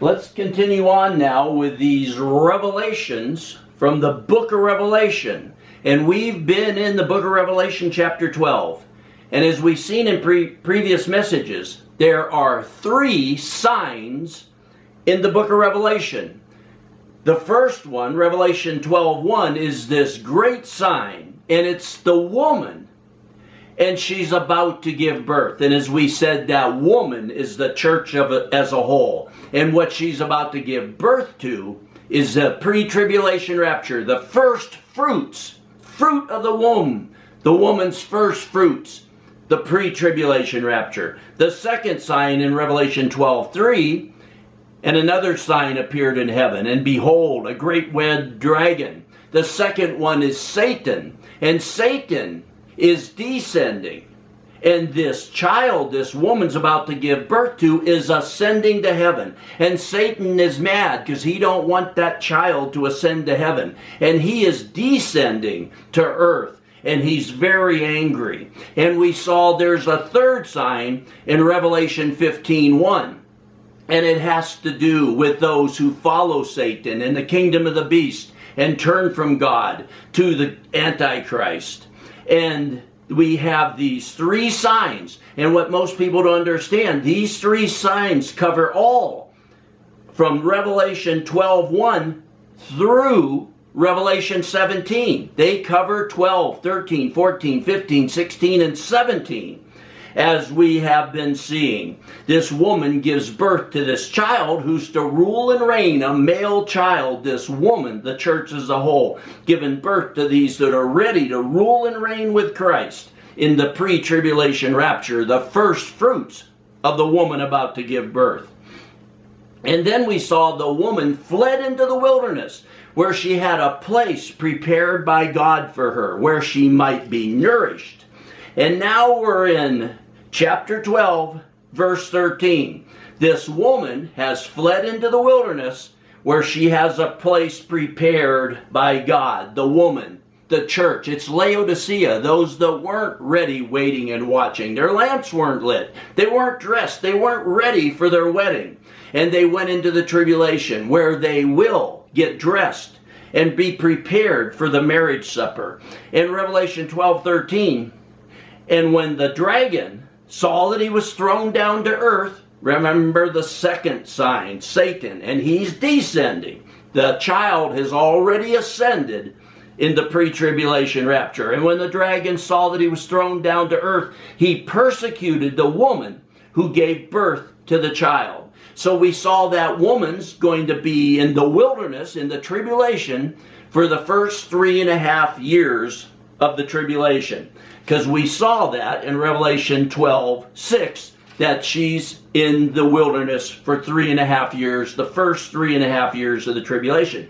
Let's continue on now with these revelations from the book of Revelation. And we've been in the book of Revelation chapter 12. And as we've seen in previous messages, there are 3 signs in the book of Revelation. The first one, Revelation 12:1, is this great sign. And it's the woman. And she's about to give birth. And as we said, that woman is the church as a whole. And what she's about to give birth to is the pre-tribulation rapture, the first fruits, fruit of the womb, the woman's first fruits, the pre-tribulation rapture. The second sign in Revelation 12:3, and another sign appeared in heaven, and behold, a great red dragon. The second one is Satan, and Satan is descending. And this child, this woman's about to give birth to, is ascending to heaven. And Satan is mad because he don't want that child to ascend to heaven. And he is descending to earth. And he's very angry. And we saw there's a third sign in Revelation 15:1. And it has to do with those who follow Satan and the kingdom of the beast and turn from God to the antichrist. And we have these 3 signs. And what most people don't understand, these 3 signs cover all from Revelation 12:1 through Revelation 17. They cover 12, 13, 14, 15, 16, and 17. As we have been seeing, this woman gives birth to this child who's to rule and reign, a male child. This woman, the church as a whole, giving birth to these that are ready to rule and reign with Christ in the pre-tribulation rapture, the first fruits of the woman about to give birth. And then we saw the woman fled into the wilderness, where she had a place prepared by God for her, where she might be nourished. And now we're in chapter 12, verse 13. This woman has fled into the wilderness where she has a place prepared by God. The woman, the church, it's Laodicea, those that weren't ready, waiting and watching. Their lamps weren't lit. They weren't dressed. They weren't ready for their wedding. And they went into the tribulation where they will get dressed and be prepared for the marriage supper. In Revelation 12:13, and when the dragon saw that he was thrown down to earth, remember the second sign, Satan, and he's descending. The child has already ascended in the pre-tribulation rapture. And when the dragon saw that he was thrown down to earth, he persecuted the woman who gave birth to the child. So we saw that woman's going to be in the wilderness, in the tribulation, for the first 3.5 years of the tribulation. Because we saw that in Revelation 12:6, that she's in the wilderness for 3.5 years, the first 3.5 years of the tribulation.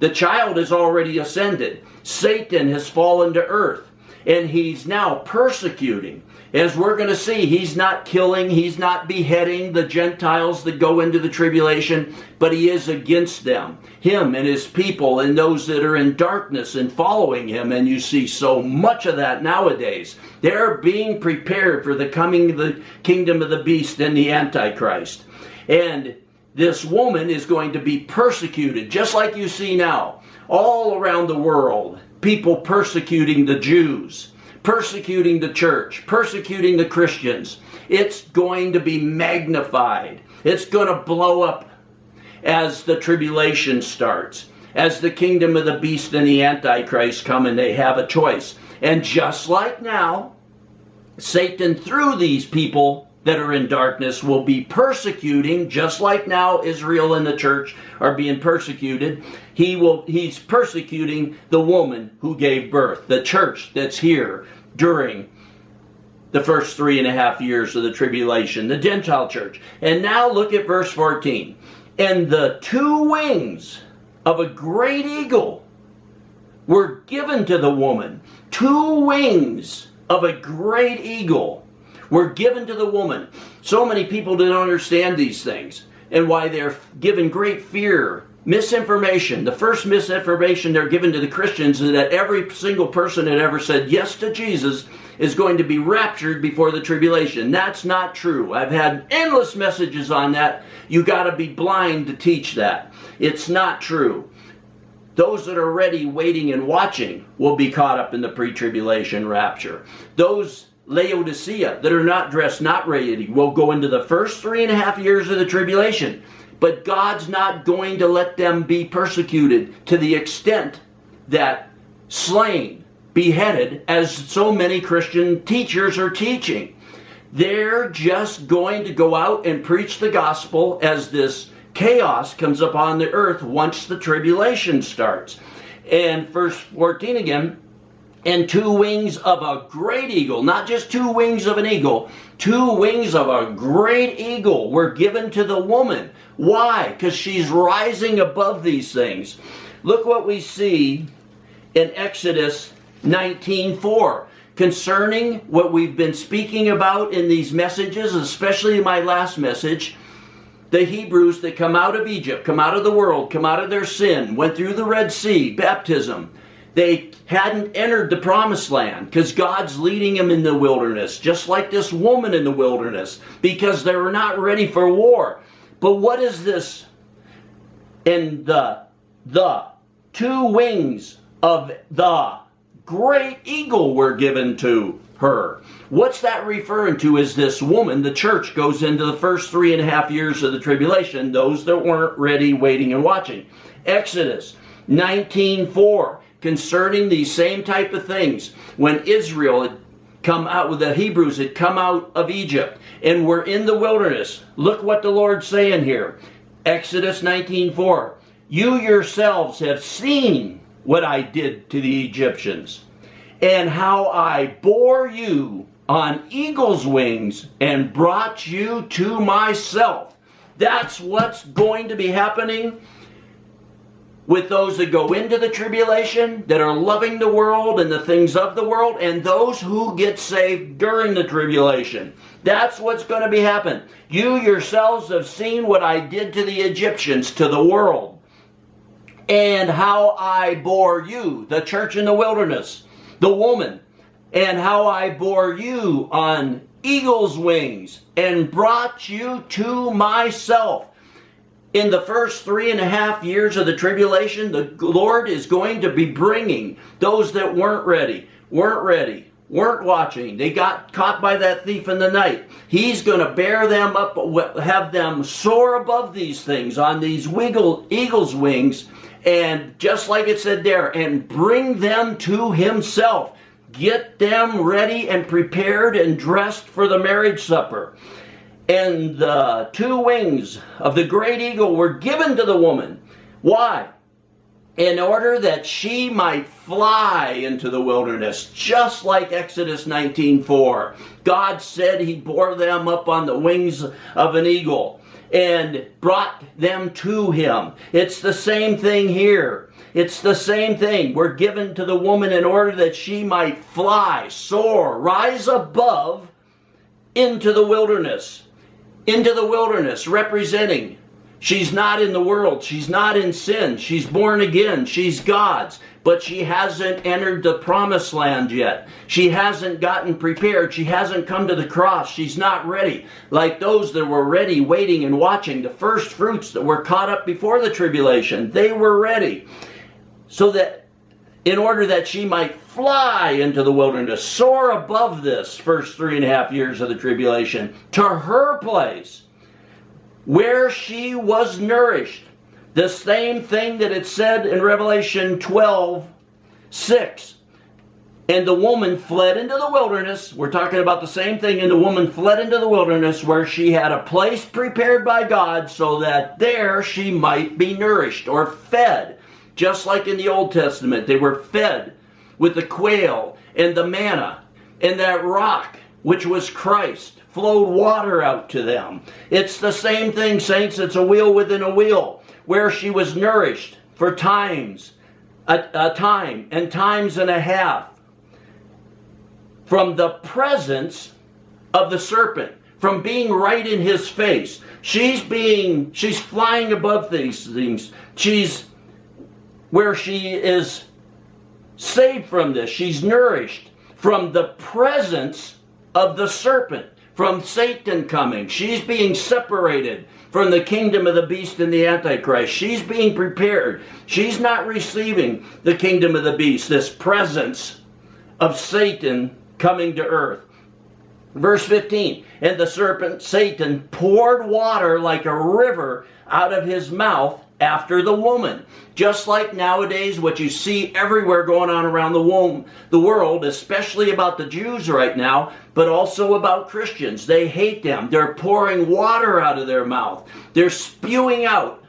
The child has already ascended. Satan has fallen to earth, and he's now persecuting. As we're going to see, he's not killing, he's not beheading the Gentiles that go into the tribulation, but he is against them, him and his people and those that are in darkness and following him. And you see so much of that nowadays. They're being prepared for the coming of the kingdom of the beast and the antichrist. And this woman is going to be persecuted, just like you see now, all around the world. People persecuting the Jews, persecuting the church, persecuting the Christians. It's going to be magnified. It's going to blow up as the tribulation starts, as the kingdom of the beast and the antichrist come and they have a choice. And just like now, Satan, through these people that are in darkness, will be persecuting, just like now Israel and the church are being persecuted. He's persecuting the woman who gave birth, the church that's here during the first 3.5 years of the tribulation, the Gentile church. And now look at verse 14. And the 2 wings of a great eagle were given to the woman. 2 wings of a great eagle were given to the woman. So many people don't understand these things and why they're given great fear. Misinformation. The first misinformation they're given to the Christians is that every single person that ever said yes to Jesus is going to be raptured before the tribulation. That's not true. I've had endless messages on that. You got to be blind to teach that. It's not true. Those that are ready, waiting, and watching will be caught up in the pre-tribulation rapture. Those Laodicea that are not dressed, not ready, will go into the first 3.5 years of the tribulation. But God's not going to let them be persecuted to the extent that slain, beheaded, as so many Christian teachers are teaching. They're just going to go out and preach the gospel as this chaos comes upon the earth once the tribulation starts. And verse 14 again, and 2 wings of a great eagle, not just 2 wings of an eagle, 2 wings of a great eagle were given to the woman. Why? Because she's rising above these things. Look what we see in Exodus 19:4 concerning what we've been speaking about in these messages, especially in my last message. The Hebrews that come out of Egypt, come out of the world, come out of their sin, went through the Red Sea, baptism. They hadn't entered the promised land because God's leading them in the wilderness, just like this woman in the wilderness, because they were not ready for war. But what is this? And the 2 wings of the great eagle were given to her. What's that referring to? Is this woman, the church, goes into the first 3.5 years of the tribulation, those that weren't ready, waiting, and watching. Exodus 19:4, concerning these same type of things, when Israel had come out, with the Hebrews had come out of Egypt and were in the wilderness. Look what the Lord's saying here. Exodus 19:4, you yourselves have seen what I did to the Egyptians, and how I bore you on eagle's wings and brought you to myself. That's what's going to be happening with those that go into the tribulation, that are loving the world and the things of the world, and those who get saved during the tribulation. That's what's going to be happening. You yourselves have seen what I did to the Egyptians, to the world, and how I bore you, the church in the wilderness, the woman, and how I bore you on eagle's wings and brought you to myself. In the first 3.5 years of the tribulation, the Lord is going to be bringing those that weren't ready, weren't watching. They got caught by that thief in the night. He's going to bear them up, have them soar above these things on these eagle's wings, and just like it said there, and bring them to himself. Get them ready and prepared and dressed for the marriage supper. And the 2 wings of the great eagle were given to the woman. Why? In order that she might fly into the wilderness, just like Exodus 19:4. God said he bore them up on the wings of an eagle and brought them to him. It's the same thing here. It's the same thing. We're given to the woman in order that she might fly, soar, rise above into the wilderness. Into the wilderness, representing she's not in the world, she's not in sin, she's born again, she's God's, but she hasn't entered the promised land yet. She hasn't gotten prepared, she hasn't come to the cross, she's not ready. Like those that were ready, waiting, and watching, the first fruits that were caught up before the tribulation, they were ready. So that in order that she might fly into the wilderness, soar above this first 3.5 years of the tribulation, to her place, where she was nourished. The same thing that it said in Revelation 12:6. And the woman fled into the wilderness. We're talking about the same thing. And the woman fled into the wilderness, where she had a place prepared by God, so that there she might be nourished or fed. Just like in the Old Testament, they were fed with the quail and the manna, and that rock, which was Christ, flowed water out to them. It's the same thing, saints. It's a wheel within a wheel, where she was nourished for times, a time and times and a half, from the presence of the serpent, from being right in his face. She's flying above these things. She's where she is saved from this. She's nourished from the presence of the serpent, from Satan coming. She's being separated from the kingdom of the beast and the antichrist. She's being prepared. She's not receiving the kingdom of the beast, this presence of Satan coming to earth. Verse 15, and the serpent, Satan, poured water like a river out of his mouth after the woman. Just like nowadays, what you see everywhere going on around the world, especially about the Jews right now, but also about Christians. They hate them. They're pouring water out of their mouth. They're spewing out.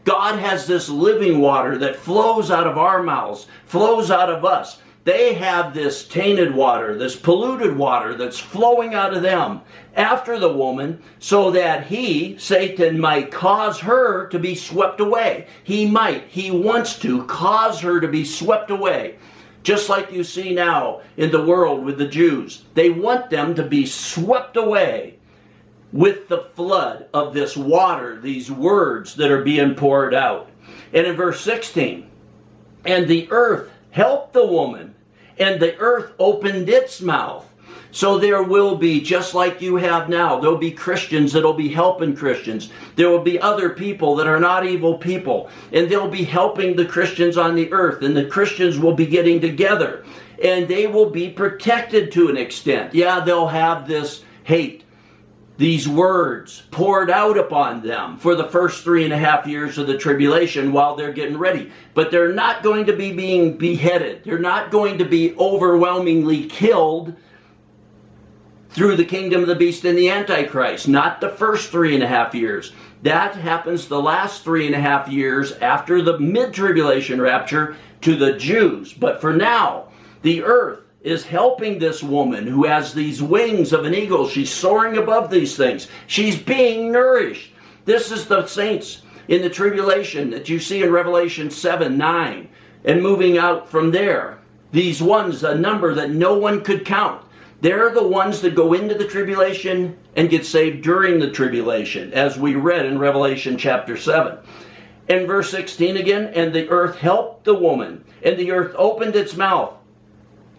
God has this living water that flows out of our mouths, flows out of us. They have this tainted water, this polluted water that's flowing out of them after the woman, so that he, Satan, might cause her to be swept away. He wants to cause her to be swept away. Just like you see now in the world with the Jews. They want them to be swept away with the flood of this water, these words that are being poured out. And in verse 16, and the earth helped the woman, and the earth opened its mouth. So there will be, just like you have now, there'll be Christians that'll be helping Christians. There will be other people that are not evil people, and they'll be helping the Christians on the earth, and the Christians will be getting together, and they will be protected to an extent. Yeah, they'll have this hate, these words poured out upon them for the first 3.5 years of the tribulation while they're getting ready. But they're not going to be being beheaded. They're not going to be overwhelmingly killed through the kingdom of the beast and the antichrist. Not the first 3.5 years. That happens the last 3.5 years after the mid-tribulation rapture to the Jews. But for now, the earth is helping this woman who has these wings of an eagle. She's soaring above these things. She's being nourished. This is the saints in the tribulation that you see in Revelation 7, 9, and moving out from there. These ones, a number that no one could count. They're the ones that go into the tribulation and get saved during the tribulation, as we read in Revelation chapter 7. In verse 16 again, and the earth helped the woman, and the earth opened its mouth,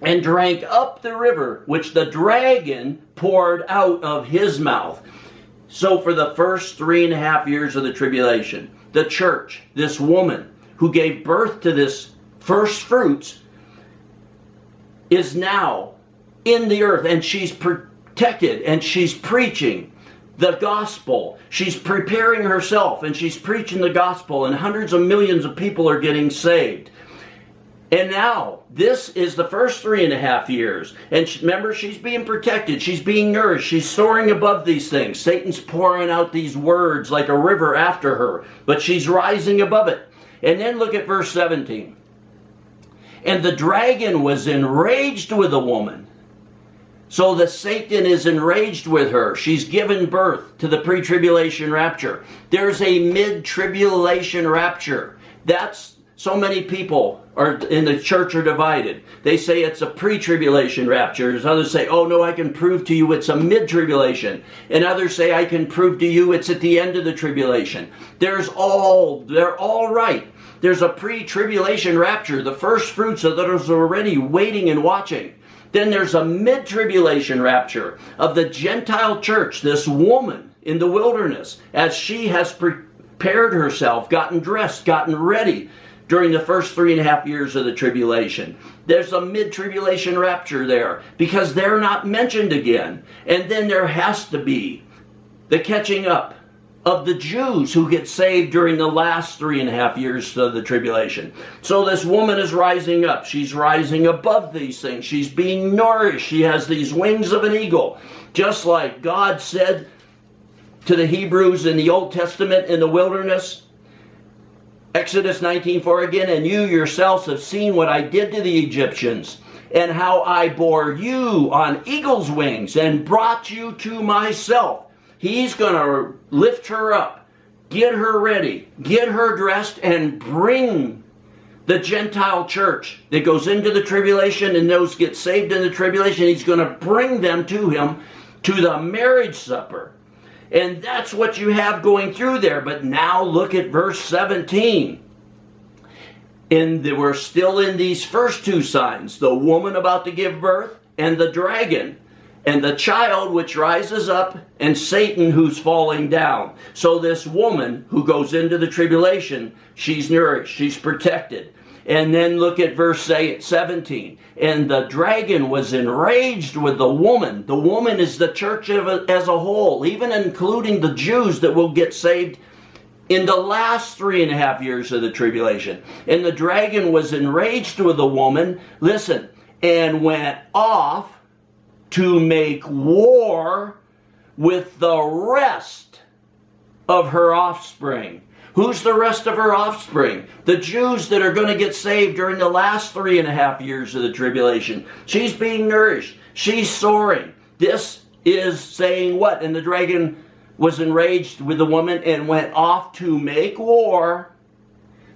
and drank up the river which the dragon poured out of his mouth. So for the first 3.5 years of the tribulation, the church, this woman who gave birth to this first fruits, is now in the earth, and she's protected, and she's preaching the gospel. She's preparing herself, and she's preaching the gospel, and hundreds of millions of people are getting saved. And now, this is the first 3.5 years. And remember, she's being protected. She's being nourished. She's soaring above these things. Satan's pouring out these words like a river after her. But she's rising above it. And then look at verse 17. And the dragon was enraged with the woman. So the Satan is enraged with her. She's given birth to the pre-tribulation rapture. There's a mid-tribulation rapture. That's so many people are in the church are divided. They say it's a pre-tribulation rapture. Others say, oh no, I can prove to you it's a mid-tribulation. And others say, I can prove to you it's at the end of the tribulation. They're all right. There's a pre-tribulation rapture. The first fruits of those are already waiting and watching. Then there's a mid-tribulation rapture of the Gentile church, this woman in the wilderness, as she has prepared herself, gotten dressed, gotten ready during the first 3.5 years of the tribulation. There's a mid-tribulation rapture there because they're not mentioned again. And then there has to be the catching up of the Jews who get saved during the last 3.5 years of the tribulation. So this woman is rising up. She's rising above these things. She's being nourished. She has these wings of an eagle. Just like God said to the Hebrews in the Old Testament in the wilderness, Exodus 19:4 again, and you yourselves have seen what I did to the Egyptians, and how I bore you on eagle's wings and brought you to myself. He's going to lift her up, get her ready, get her dressed, and bring the Gentile church that goes into the tribulation and those get saved in the tribulation. He's going to bring them to him to the marriage supper. And that's what you have going through there. But now look at verse 17. And we're still in these first two signs. The woman about to give birth and the dragon, and the child which rises up, and Satan who's falling down. So this woman who goes into the tribulation, she's nourished, she's protected. And then look at verse 17. And the dragon was enraged with the woman. The woman is the church as a whole, even including the Jews that will get saved in the last 3.5 years of the tribulation. And the dragon was enraged with the woman, listen, and went off to make war with the rest of her offspring. Who's the rest of her offspring? The Jews that are going to get saved during the last 3.5 years of the tribulation. She's being nourished. She's soaring. This is saying what? And the dragon was enraged with the woman and went off to make war.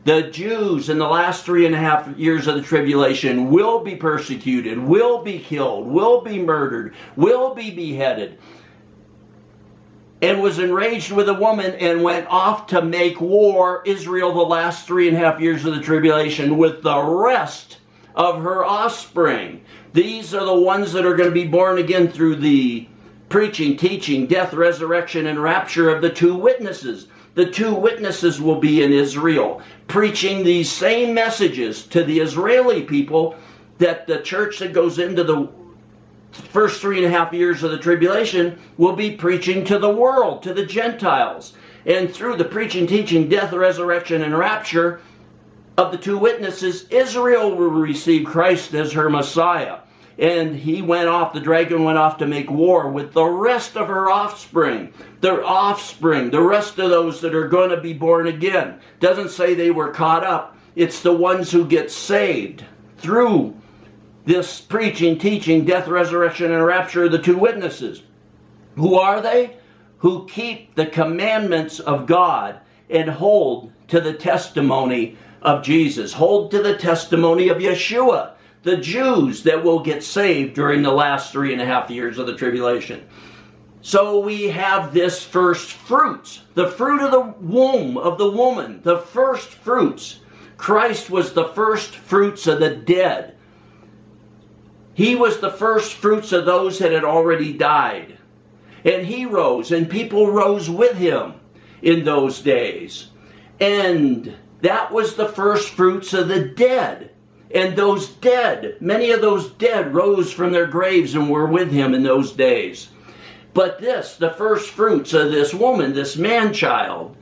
The Jews in the last 3.5 years of the tribulation will be persecuted, will be killed, will be murdered, will be beheaded. And was enraged with the woman and went off to make war, Israel, the last 3.5 years of the tribulation, with the rest of her offspring. These are the ones that are going to be born again through the preaching, teaching, death, resurrection, and rapture of the two witnesses. The two witnesses will be in Israel, preaching these same messages to the Israeli people that the church that goes into the first 3.5 years of the tribulation will be preaching to the world, to the Gentiles. And through the preaching, teaching, death, resurrection, and rapture of the two witnesses, Israel will receive Christ as her Messiah. And the dragon went off to make war with the rest of her offspring. Their offspring, the rest of those that are going to be born again. Doesn't say they were caught up. It's the ones who get saved through this preaching, teaching, death, resurrection, and rapture of the two witnesses. Who are they? Who keep the commandments of God and hold to the testimony of Jesus. Hold to the testimony of Yeshua. The Jews that will get saved during the last 3.5 years of the tribulation. So we have this first fruits. The fruit of the womb of the woman. The first fruits. Christ was the first fruits of the dead. He was the first fruits of those that had already died. And he rose, and people rose with him in those days. And that was the first fruits of the dead. And those dead, many of those dead rose from their graves and were with him in those days. But this, the first fruits of this woman, this man-child,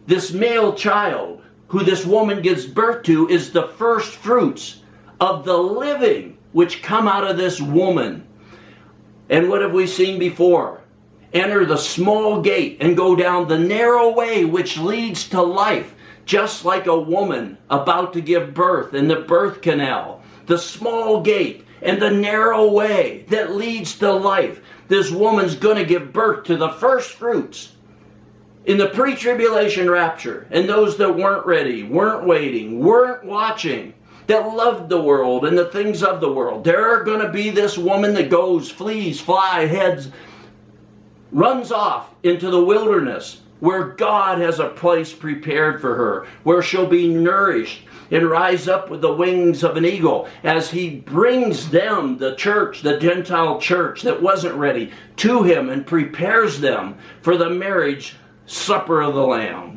this male child, who this woman gives birth to, is the first fruits of the living which come out of this woman. And what have we seen before? Enter the small gate and go down the narrow way which leads to life, just like a woman about to give birth in the birth canal. The small gate and the narrow way that leads to life. This woman's going to give birth to the first fruits in the pre-tribulation rapture. And those that weren't ready, weren't waiting, weren't watching, that loved the world and the things of the world. There are going to be this woman that goes, flees, heads, runs off into the wilderness where God has a place prepared for her, where she'll be nourished and rise up with the wings of an eagle as he brings them, the church, the Gentile church that wasn't ready, to him and prepares them for the marriage supper of the Lamb.